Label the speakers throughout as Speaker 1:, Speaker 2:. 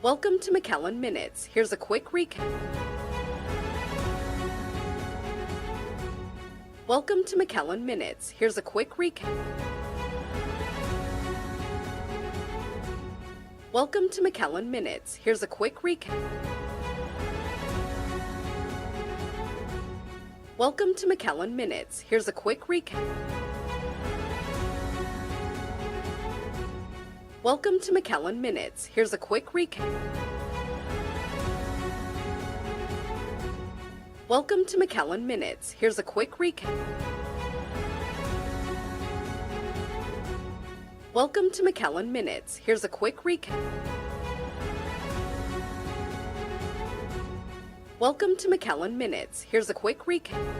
Speaker 1: Welcome to McAllen Minutes. Here's a quick recap. Welcome to McAllen Minutes. Here's a quick recap. Welcome to McAllen Minutes. Here's a quick recap. Welcome to McAllen Minutes. Here's a quick recap. Welcome to McAllen Minutes. Here's a quick recap. Welcome to McAllen Minutes. Here's a quick recap. Welcome to McAllen Minutes. Here's a quick recap. Welcome to McAllen Minutes. Here's a quick recap.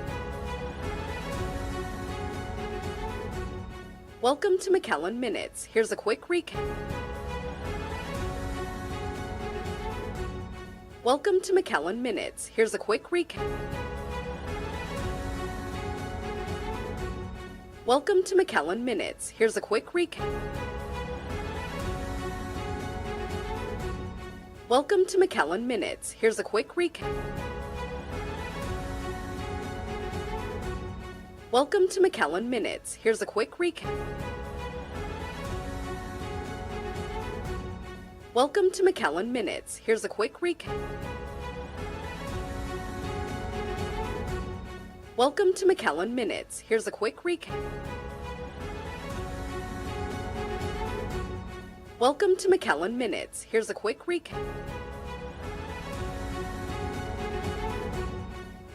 Speaker 1: Welcome to McAllen Minutes. Here's a quick recap. Welcome to McAllen Minutes. Here's a quick recap. Welcome to McAllen Minutes. Here's a quick recap. Welcome to McAllen Minutes. Here's a quick recap. Welcome to McAllen Minutes. Here's a quick recap. Welcome to McAllen Minutes. Here's a quick recap. Welcome to McAllen Minutes. Here's a quick recap. Welcome to McAllen Minutes. Here's a quick recap.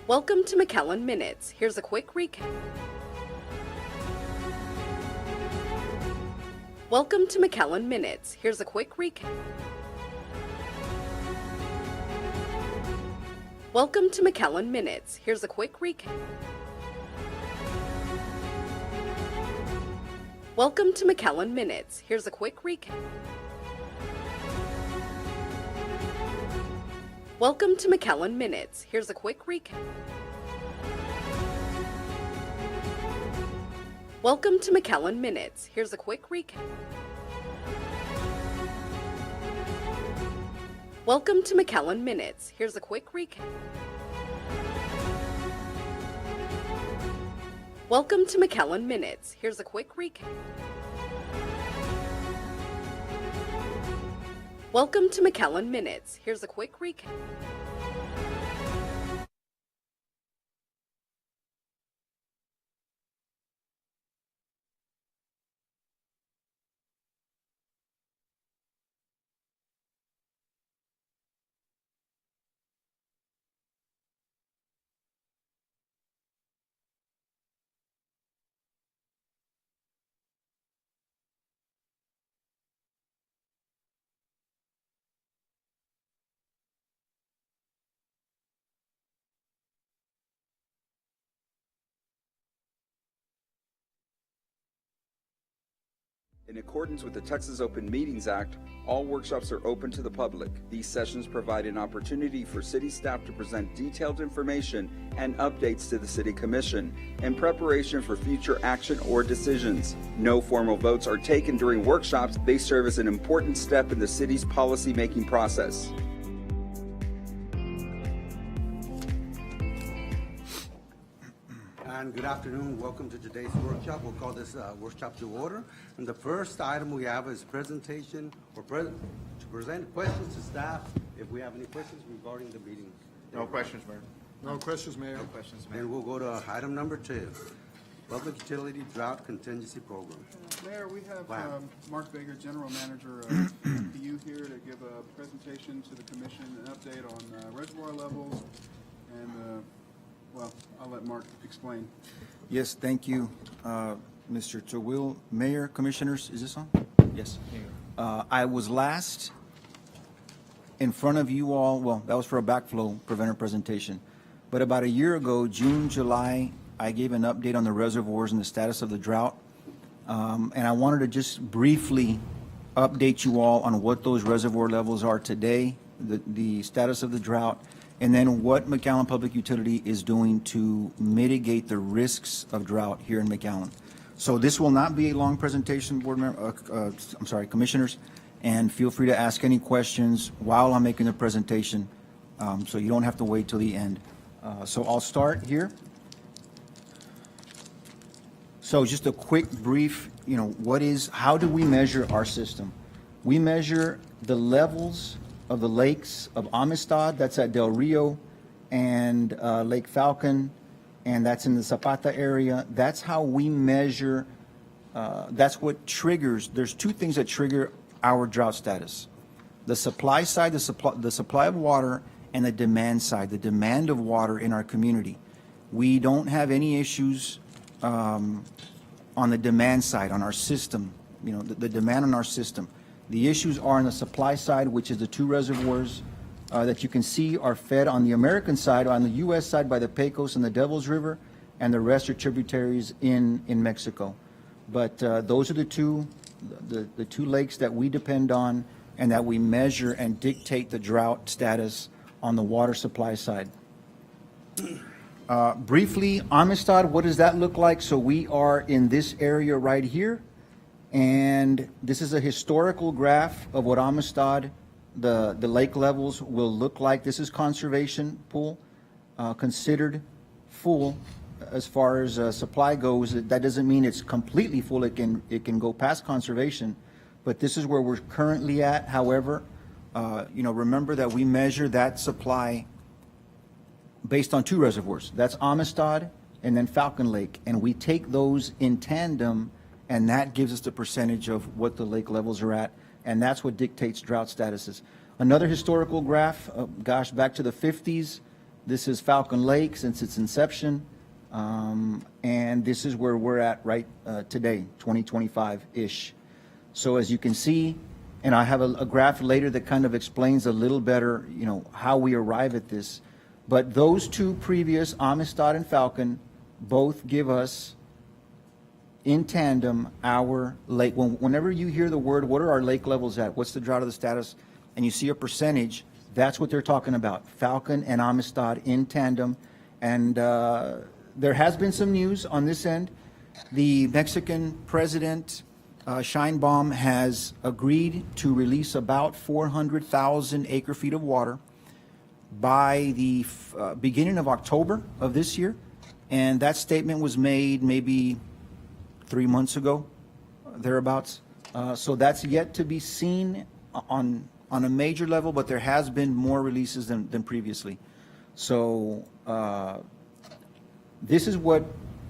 Speaker 1: Welcome to McAllen Minutes. Here's a quick recap. Welcome to McAllen Minutes. Here's a quick recap. Welcome to McAllen Minutes. Here's a quick recap. Welcome to McAllen Minutes. Here's a quick recap. Welcome to McAllen Minutes. Here's a quick recap. Welcome to McAllen Minutes. Here's a quick recap. Welcome to McAllen Minutes. Here's a quick recap. Welcome to McAllen Minutes. Here's a quick recap. Welcome to McAllen Minutes. Here's a quick recap.
Speaker 2: In accordance with the Texas Open Meetings Act, all workshops are open to the public. These sessions provide an opportunity for city staff to present detailed information and updates to the City Commission in preparation for future action or decisions. No formal votes are taken during workshops. They serve as an important step in the city's policy-making process.
Speaker 3: And good afternoon. Welcome to today's workshop. We'll call this workshop to order. And the first item we have is presentation or to present questions to staff. If we have any questions regarding the meeting.
Speaker 4: No questions, Mayor.
Speaker 5: No questions, Mayor.
Speaker 4: No questions, Mayor.
Speaker 3: Then we'll go to item number 2, Public Utility Drought Contingency Program.
Speaker 5: Mayor, we have
Speaker 3: Wow.
Speaker 5: Mark Baker, General Manager of DU here to give a presentation to the commission, an update on reservoir levels, and well, I'll let Mark explain.
Speaker 6: Yes, thank you, Mr. Terwill. Mayor, Commissioners, is this on? Yes. I was last in front of you all, well, that was for a backflow preventer presentation. But about a year ago, June, July, I gave an update on the reservoirs and the status of the drought. And I wanted to just briefly update you all on what those reservoir levels are today, the status of the drought, and then what McAllen Public Utility is doing to mitigate the risks of drought here in McAllen. So this will not be a long presentation, Commissioners, and feel free to ask any questions while I'm making the presentation, so you don't have to wait till the end. So I'll start here. So just a quick brief, how do we measure our system? We measure the levels of the lakes of Amistad, that's at Del Rio, and Lake Falcon, and that's in the Zapata area. That's how we measure, that's what triggers, there's two things that trigger our drought status. The supply side, the supply of water, and the demand side, the demand of water in our community. We don't have any issues on the demand side, on our system, the demand on our system. The issues are on the supply side, which is the two reservoirs that you can see are fed on the American side, on the U.S. side by the Pecos and the Devil's River, and the rest are tributaries in Mexico. But those are the two lakes that we depend on and that we measure and dictate the drought status on the water supply side. Briefly, Amistad, what does that look like? So we are in this area right here, and this is a historical graph of what Amistad, the lake levels will look like. This is conservation pool, considered full as far as supply goes. That doesn't mean it's completely full. It can go past conservation, but this is where we're currently at. However, remember that we measure that supply based on two reservoirs. That's Amistad and then Falcon Lake. And we take those in tandem, and that gives us the percentage of what the lake levels are at. And that's what dictates drought statuses. Another historical graph, back to the 50s. This is Falcon Lake since its inception. And this is where we're at right today, 2025-ish. So as you can see, and I have a graph later that kind of explains a little better, how we arrive at this. But those two previous, Amistad and Falcon, both give us in tandem our lake. Whenever you hear the word, what are our lake levels at? What's the drought of the status? And you see a percentage, that's what they're talking about. Falcon and Amistad in tandem. And there has been some news on this end. The Mexican president, Sheinbaum, has agreed to release about 400,000 acre feet of water by the beginning of October of this year. And that statement was made maybe 3 months ago, thereabouts. So that's yet to be seen on a major level, but there has been more releases than previously. So this is what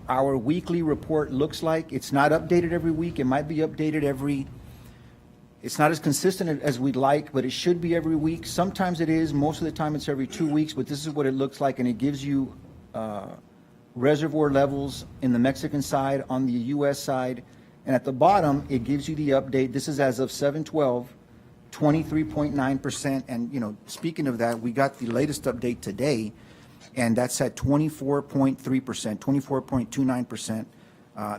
Speaker 6: our weekly report looks like. It's not updated every week. It might be updated it's not as consistent as we'd like, but it should be every week. Sometimes it is. Most of the time it's every 2 weeks, but this is what it looks like, and it gives you reservoir levels in the Mexican side, on the U.S. side, and at the bottom, it gives you the update. This is as of 7/12, 23.9%, and speaking of that, we got the latest update today, and that's at 24.3%, 24.29%.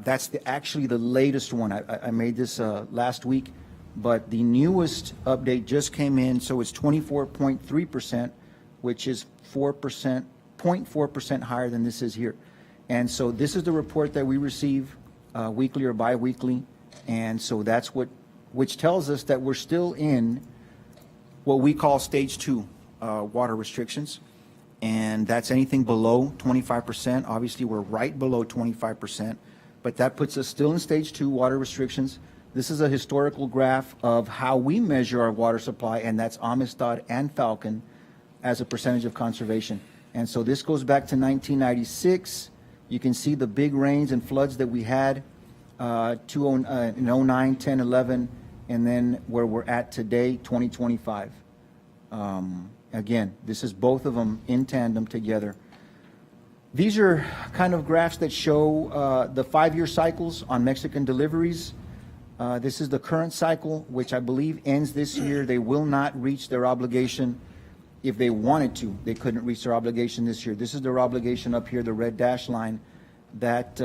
Speaker 6: That's actually the latest one. I made this last week, but the newest update just came in, so it's 24.3%, which is 0.4% higher than this is here. And so this is the report that we receive weekly or bi-weekly, and so that's which tells us that we're still in what we call stage 2 water restrictions, and that's anything below 25%. Obviously, we're right below 25%, but that puts us still in stage 2 water restrictions. This is a historical graph of how we measure our water supply, and that's Amistad and Falcon as a percentage of conservation. And so this goes back to 1996. You can see the big rains and floods that we had in 09, 10, 11, and then where we're at today, 2025. Again, this is both of them in tandem together. These are kind of graphs that show the 5-year cycles on Mexican deliveries. This is the current cycle, which I believe ends this year. They will not reach their obligation. If they wanted to, they couldn't reach their obligation this year. This is their obligation up here, the red dash line. That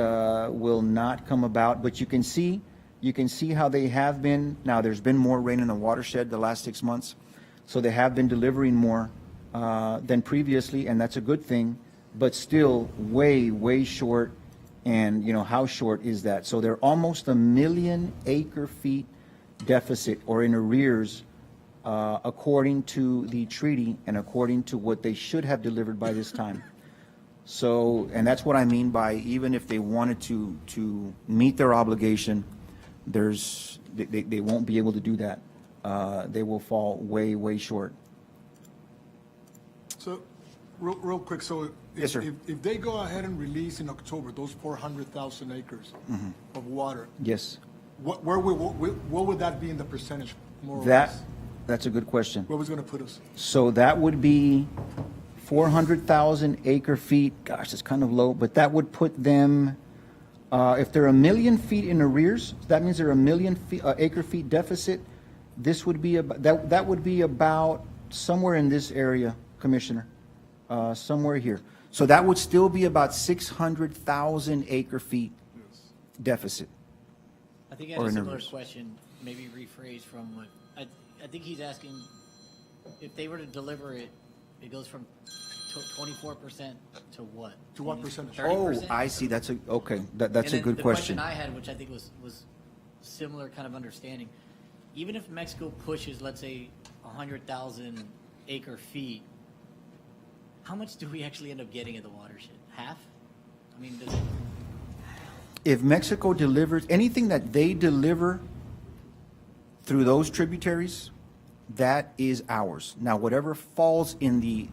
Speaker 6: will not come about. But you can see how they have been. Now, there's been more rain in the watershed the last 6 months, so they have been delivering more than previously, and that's a good thing, but still way, way short. And, how short is that? So they're almost 1 million acre feet deficit or in arrears according to the treaty and according to what they should have delivered by this time. So, and that's what I mean by even if they wanted to meet their obligation, they won't be able to do that. They will fall way, way short.
Speaker 4: So, real quick, so
Speaker 6: Yes, sir.
Speaker 4: if they go ahead and release in October those 400,000 acres of water,
Speaker 6: Yes,
Speaker 4: what would that be in the percentage, more or
Speaker 6: that,
Speaker 4: less?
Speaker 6: that's a good question.
Speaker 4: Where was going to put us?
Speaker 6: So that would be 400,000 acre feet. Gosh, it's kind of low, but that would put them, if they're 1 million feet in arrears, that means they're 1 million acre feet deficit. This would be, that would be about somewhere in this area, Commissioner, somewhere here. So that would still be about 600,000 acre feet deficit.
Speaker 7: I think I
Speaker 6: Or
Speaker 7: had a
Speaker 6: in
Speaker 7: similar
Speaker 6: arrears.
Speaker 7: question, maybe rephrased from what, I think he's asking, if they were to deliver it, it goes from 24% to what?
Speaker 4: To what percentage?
Speaker 6: Oh,
Speaker 7: 30%?
Speaker 6: I see. That's okay. That's
Speaker 7: And
Speaker 6: a
Speaker 7: then
Speaker 6: good
Speaker 7: the
Speaker 6: question.
Speaker 7: I had, which I think was similar kind of understanding, even if Mexico pushes, let's say, 100,000 acre feet, how much do we actually end up getting at the watershed? Half? I mean, does it,
Speaker 6: If Mexico delivers, anything that they deliver through those tributaries, that is ours. Now, whatever falls in the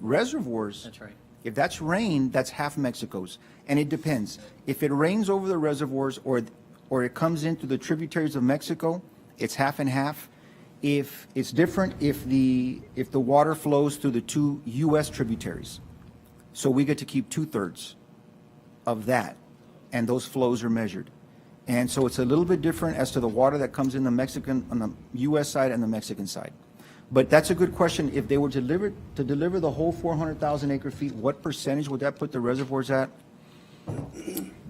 Speaker 6: reservoirs.
Speaker 7: That's right.
Speaker 6: If that's rain, that's half Mexico's. And it depends. If it rains over the reservoirs or it comes in through the tributaries of Mexico, it's half and half. If it's different, if the water flows through the 2 U.S. tributaries. So we get to keep 2/3 of that, and those flows are measured. And so it's a little bit different as to the water that comes in the Mexican, on the U.S. side and the Mexican side. But that's a good question. If they were to deliver the whole 400,000 acre feet, what percentage would that put the reservoirs at?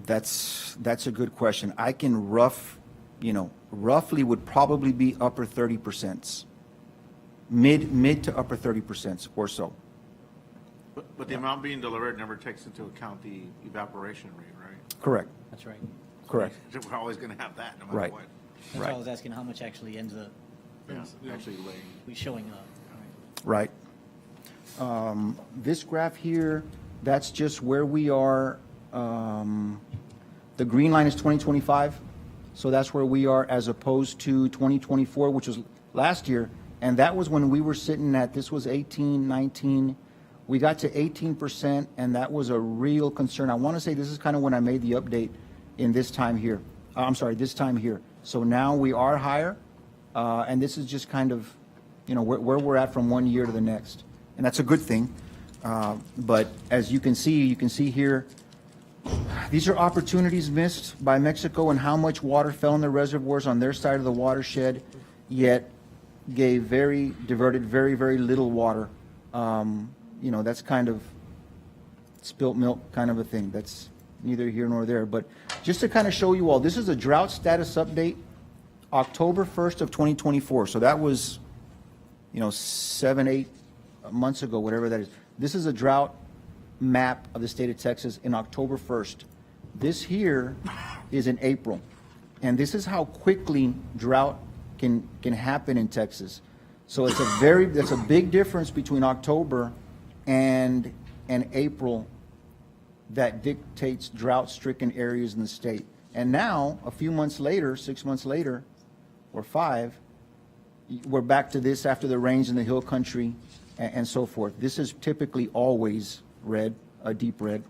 Speaker 6: That's a good question. I can roughly would probably be upper 30%, mid to upper 30% or so.
Speaker 8: But the amount being delivered never takes into account the evaporation rate, right?
Speaker 6: Correct,
Speaker 7: that's right.
Speaker 6: correct.
Speaker 8: We're always going to have that, no matter
Speaker 6: Right.
Speaker 8: what.
Speaker 7: That's why
Speaker 6: Right.
Speaker 7: I was asking how much actually ends up
Speaker 8: Yeah, actually laying.
Speaker 7: showing up. Right.
Speaker 6: Right. This graph here, that's just where we are. The green line is 2025, so that's where we are as opposed to 2024, which was last year, and that was when we were sitting at, this was 18, 19. We got to 18%, and that was a real concern. I want to say this is kind of when I made the update in this time here. This time here. So now we are higher, and this is just kind of, where we're at from one year to the next. And that's a good thing. But as you can see here, these are opportunities missed by Mexico and how much water fell in the reservoirs on their side of the watershed, yet diverted very, very little water. That's kind of spilt milk kind of a thing. That's neither here nor there. But just to kind of show you all, this is a drought status update, October 1st of 2024. So that was, 7, 8 months ago, whatever that is. This is a drought map of the state of Texas in October 1st. This here is in April. And this is how quickly drought can happen in Texas. So that's a big difference between October and April that dictates drought-stricken areas in the state. And now, a few months later, 6 months later, or 5, we're back to this after the rains in the hill country and so forth. This is typically always red, a deep red.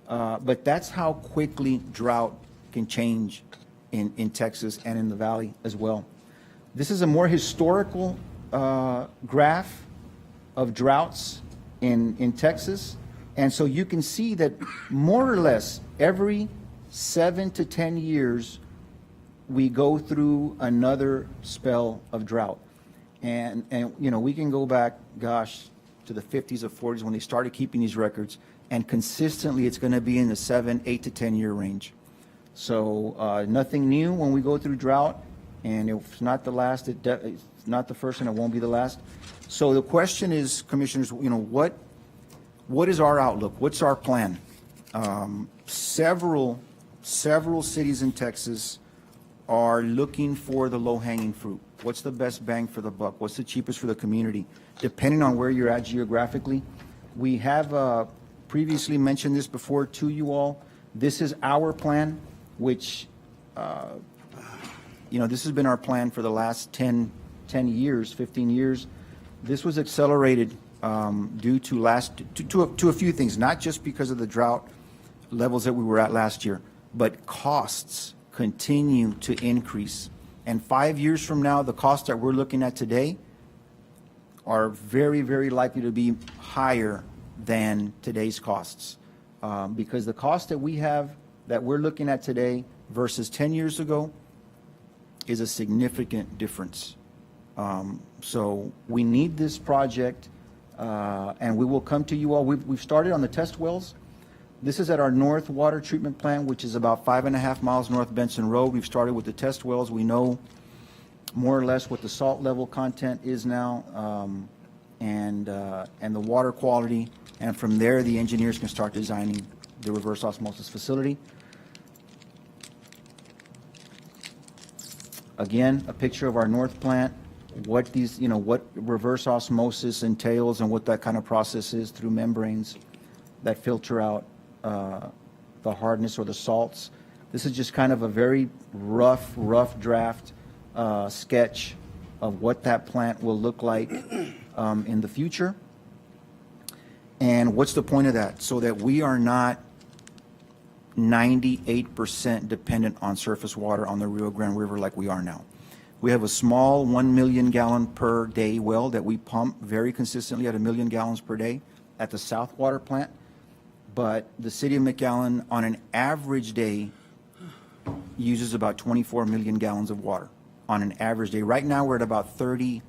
Speaker 6: But that's how quickly drought can change in Texas and in the valley as well. This is a more historical graph of droughts in Texas. And so you can see that more or less every 7 to 10 years, we go through another spell of drought. And we can go back, gosh, to the 50s or 40s when they started keeping these records, and consistently it's going to be in the 7, 8 to 10 year range. So nothing new when we go through drought, and if it's not the last, it's not the first, and it won't be the last. So the question is, commissioners, what is our outlook? What's our plan? Several cities in Texas are looking for the low-hanging fruit. What's the best bang for the buck? What's the cheapest for the community? Depending on where you're at geographically. We have previously mentioned this before to you all. This is our plan, which, this has been our plan for the last 10 years, 15 years. This was accelerated due to a few things, not just because of the drought levels that we were at last year, but costs continue to increase. And 5 years from now, the costs that we're looking at today are very, very likely to be higher than today's costs. Because the cost that we're looking at today versus 10 years ago is a significant difference. So we need this project, and we will come to you all. We've started on the test wells. This is at our North Water Treatment Plant, which is about 5.5 miles north Benson Road. We've started with the test wells. We know more or less what the salt level content is now, and the water quality. And from there, the engineers can start designing the reverse osmosis facility. Again, a picture of our north plant, what reverse osmosis entails and what that kind of process is through membranes that filter out the hardness or the salts. This is just kind of a very rough draft sketch of what that plant will look like in the future. And what's the point of that? So that we are not 98% dependent on surface water on the Rio Grande River like we are now. We have a small 1 million gallon per day well that we pump very consistently at 1 million gallons per day at the South Water Plant. But the city of McAllen, on an average day, uses about 24 million gallons of water on an average day. Right now, we're at about 30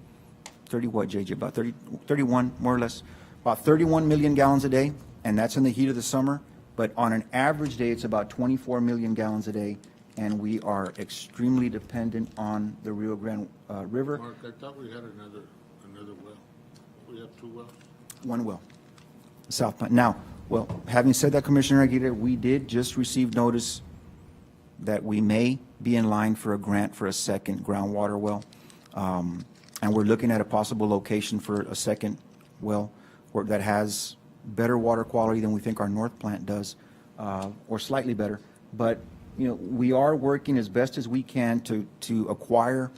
Speaker 6: what, JJ? About 31, more or less. About 31 million gallons a day, and that's in the heat of the summer. But on an average day, it's about 24 million gallons a day, and we are extremely dependent on the Rio Grande River.
Speaker 9: Mark, I thought we had another well. We have 2 wells.
Speaker 6: One well, South Plant. Now, well, having said that, Commissioner Aguirre, we did just receive notice that we may be in line for a grant for a second groundwater well. And we're looking at a possible location for a second well that has better water quality than we think our north plant does, or slightly better. But, we are working as best as we can to acquire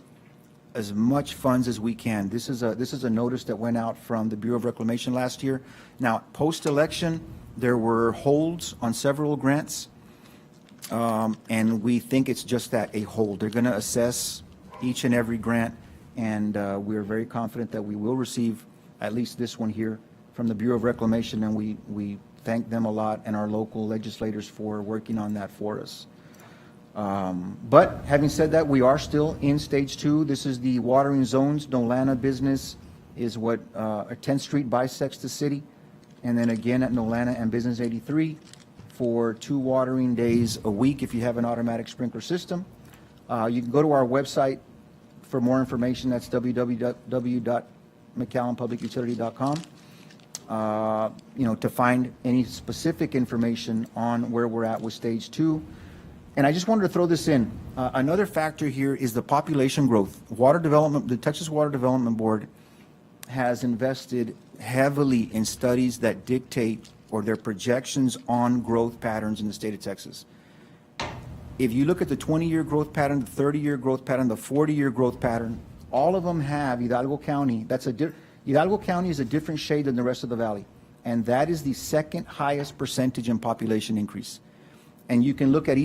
Speaker 6: as much funds as we can. This is a notice that went out from the Bureau of Reclamation last year. Now, post-election, there were holds on several grants, and we think it's just that, a hold. They're going to assess each and every grant, and we're very confident that we will receive at least this one here from the Bureau of Reclamation, and we thank them a lot and our local legislators for working on that for us. But having said that, we are still in stage 2. This is the watering zones. Nolana Business is what 10th Street bisects the city. And then again at Nolana and Business 83 for 2 watering days a week if you have an automatic sprinkler system. You can go to our website for more information. That's www.mcallenpublicutility.com. To find any specific information on where we're at with stage 2. And I just wanted to throw this in. Another factor here is the population growth. Water Development, the Texas Water Development Board has invested heavily in studies that dictate or their projections on growth patterns in the state of Texas. If you look at the 20-year growth pattern, the 30-year growth pattern, the 40-year growth pattern, all of them have Hidalgo County. Hidalgo County is a different shade than the rest of the valley, and that is the second highest percentage in population increase. And you can look at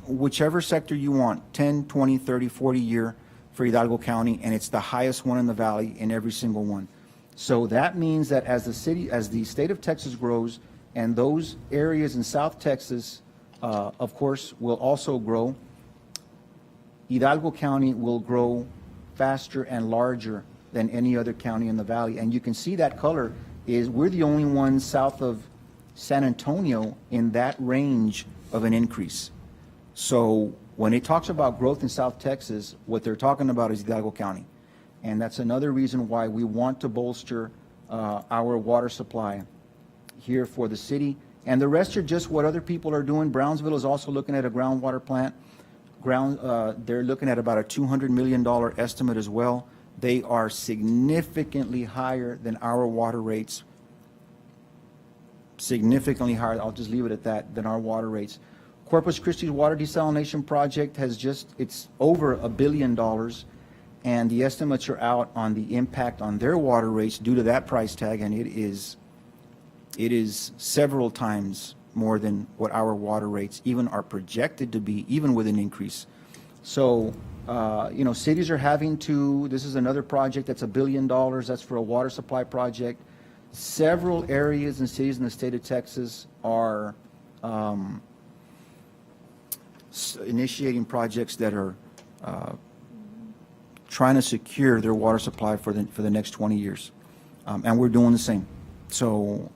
Speaker 6: whichever sector you want, 10, 20, 30, 40 year for Hidalgo County, and it's the highest one in the valley in every single one. So that means that as the state of Texas grows, and those areas in South Texas, of course, will also grow, Hidalgo County will grow faster and larger than any other county in the valley. And you can see that color is we're the only ones south of San Antonio in that range of an increase. So when it talks about growth in South Texas, what they're talking about is Hidalgo County. And that's another reason why we want to bolster our water supply here for the city. And the rest are just what other people are doing. Brownsville is also looking at a groundwater plant. They're looking at about a $200 million estimate as well. They are significantly higher than our water rates. Significantly higher, I'll just leave it at that, than our water rates. Corpus Christi's water desalination project it's over $1 billion, and the estimates are out on the impact on their water rates due to that price tag, and it is several times more than what our water rates even are projected to be, even with an increase. So, cities are having to, this is another project that's $1 billion, that's for a water supply project. Several areas and cities in the state of Texas are initiating projects that are trying to secure their water supply for the next 20 years. And we're doing the same. So,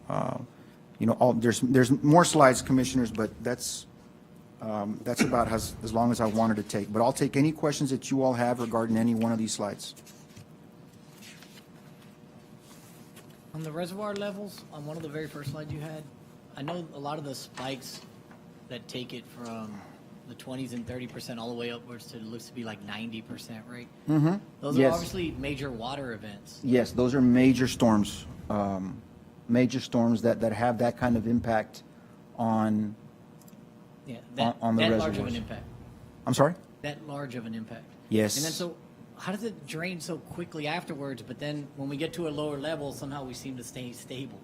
Speaker 6: there's more slides, commissioners, but that's about as long as I wanted to take. But I'll take any questions that you all have regarding any one of these slides.
Speaker 7: On the reservoir levels, on one of the very first slides you had, I know a lot of the spikes that take it from the 20s and 30% all the way upwards to, it looks to be like 90%, right?
Speaker 6: Mm-hmm.
Speaker 7: Those are obviously major water events.
Speaker 6: Yes, those are major storms, that have that kind of impact on,
Speaker 7: Yeah,
Speaker 6: on the
Speaker 7: that
Speaker 6: reservoirs.
Speaker 7: large of an impact.
Speaker 6: I'm sorry?
Speaker 7: That large of an impact.
Speaker 6: Yes.
Speaker 7: And then so, how does it drain so quickly afterwards, but then when we get to a lower level, somehow we seem to stay stable?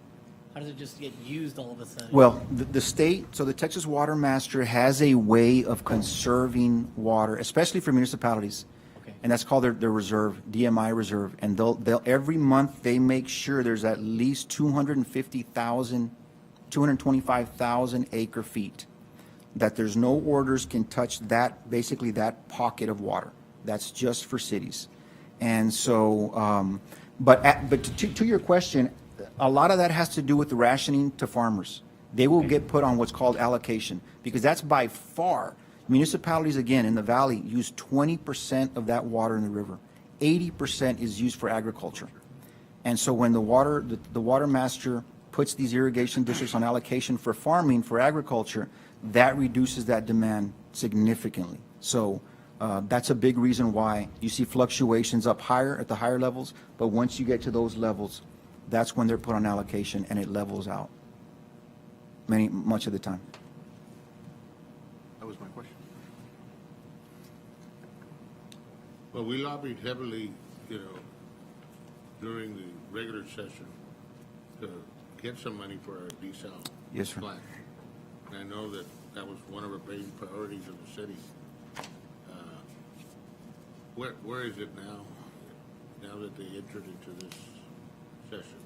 Speaker 7: How does it just get used all of a sudden?
Speaker 6: Well, the state, so the Texas Water Master has a way of conserving water, especially for municipalities.
Speaker 7: Okay.
Speaker 6: And that's called their reserve, DMI reserve. And they'll every month they make sure there's at least 225,000 acre feet, that there's no orders can touch that, basically that pocket of water. That's just for cities. And so, but to your question, a lot of that has to do with the rationing to farmers. They will get put on what's called allocation, because that's by far, municipalities, again, in the valley, use 20% of that water in the river. 80% is used for agriculture. And so when the water master puts these irrigation districts on allocation for farming, for agriculture, that reduces that demand significantly. So that's a big reason why you see fluctuations up higher at the higher levels, but once you get to those levels, that's when they're put on allocation and it levels out much of the time.
Speaker 8: That was my question.
Speaker 9: Well, we lobbied heavily, during the regular session to get some money for our desal
Speaker 6: Yes, sir.
Speaker 9: plant. And I know that was one of our main priorities of the city. Where is it now that they entered into this session?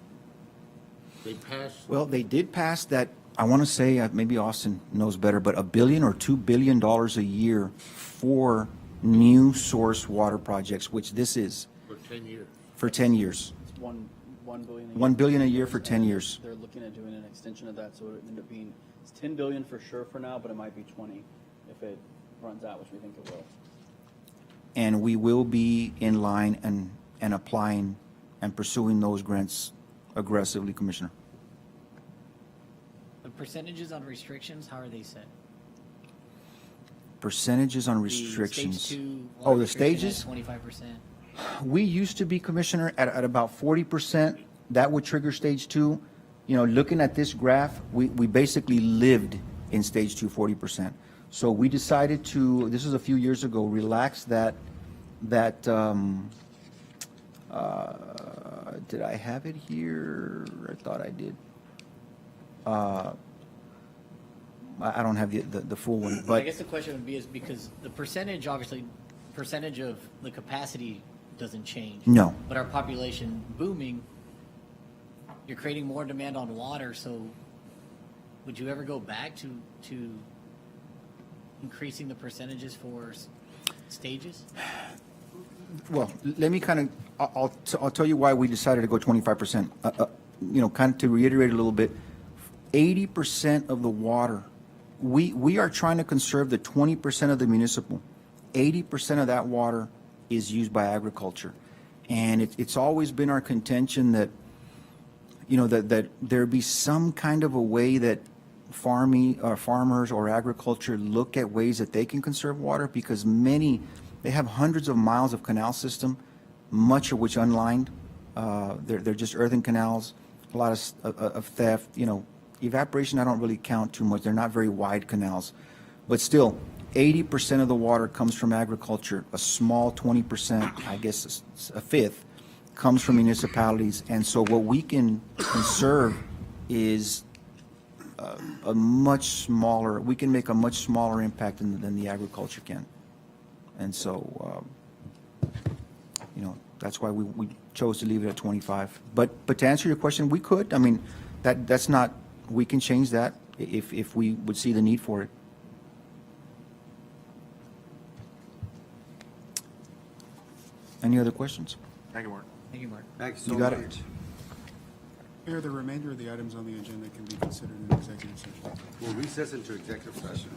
Speaker 9: They passed.
Speaker 6: Well, they did pass that, I want to say, maybe Austin knows better, but $1 billion or $2 billion a year for new source water projects, which this is.
Speaker 9: For 10 years.
Speaker 6: For 10 years.
Speaker 10: It's $1 billion.
Speaker 6: $1 billion a year for 10 years.
Speaker 10: They're looking at doing an extension of that, so it would end up being, it's $10 billion for sure for now, but it might be 20 if it runs out, which we think it will.
Speaker 6: And we will be in line and applying and pursuing those grants aggressively, Commissioner.
Speaker 7: The percentages on restrictions, how are they set?
Speaker 6: Percentages on
Speaker 7: The
Speaker 6: restrictions.
Speaker 7: Stage 2
Speaker 6: Oh,
Speaker 7: water
Speaker 6: the
Speaker 7: restriction at
Speaker 6: stages?
Speaker 7: 25%.
Speaker 6: We used to be, Commissioner, at about 40%. That would trigger stage 2. Looking at this graph, we basically lived in stage 2, 40%. So we decided to, this was a few years ago, relax that did I have it here? I thought I did. I don't have the full one,
Speaker 7: I
Speaker 6: but
Speaker 7: guess the question would be is because the percentage, obviously, percentage of the capacity doesn't change.
Speaker 6: No.
Speaker 7: But our population booming, you're creating more demand on water, so would you ever go back to increasing the percentages for stages?
Speaker 6: well, let me kind of, I'll tell you why we decided to go 25%. Kind of to reiterate a little bit, 80% of the water, we are trying to conserve the 20% of the municipal. 80% of that water is used by agriculture. And it's always been our contention that, that there be some kind of a way that farmers or agriculture look at ways that they can conserve water, because many, they have hundreds of miles of canal system, much of which unlined. They're just earthen canals, a lot of theft, evaporation I don't really count too much. They're not very wide canals. But still, 80% of the water comes from agriculture. A small 20%, I guess a fifth, comes from municipalities. And so what we can conserve is a much smaller, we can make a much smaller impact than the agriculture can. And so, that's why we chose to leave it at 25. But to answer your question, we could. I mean, that's not, we can change that if we would see the need for it. Any other questions?
Speaker 8: Thank you, Mark.
Speaker 7: Thank you, Mark.
Speaker 3: Thank you so
Speaker 6: You got it.
Speaker 3: much.
Speaker 5: Mayor, the remainder of the items on the agenda can be considered in executive session.
Speaker 3: We'll recess into executive session.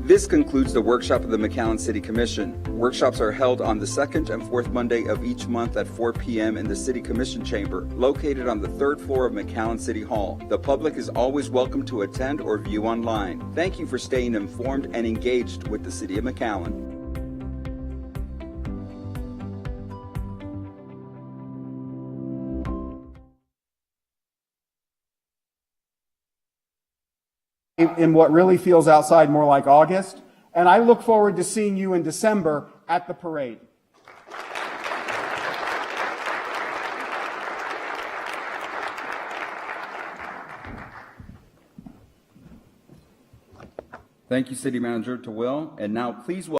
Speaker 2: This concludes the workshop of the McAllen City Commission. Workshops are held on the second and fourth Monday of each month at 4 p.m. in the City Commission Chamber, located on the third floor of McAllen City Hall. The public is always welcome to attend or view online. Thank you for staying informed and engaged with the City of McAllen.
Speaker 11: In what really feels outside more like August, and I look forward to seeing you in December at the parade.
Speaker 2: Thank you, City Manager Will. And now please welcome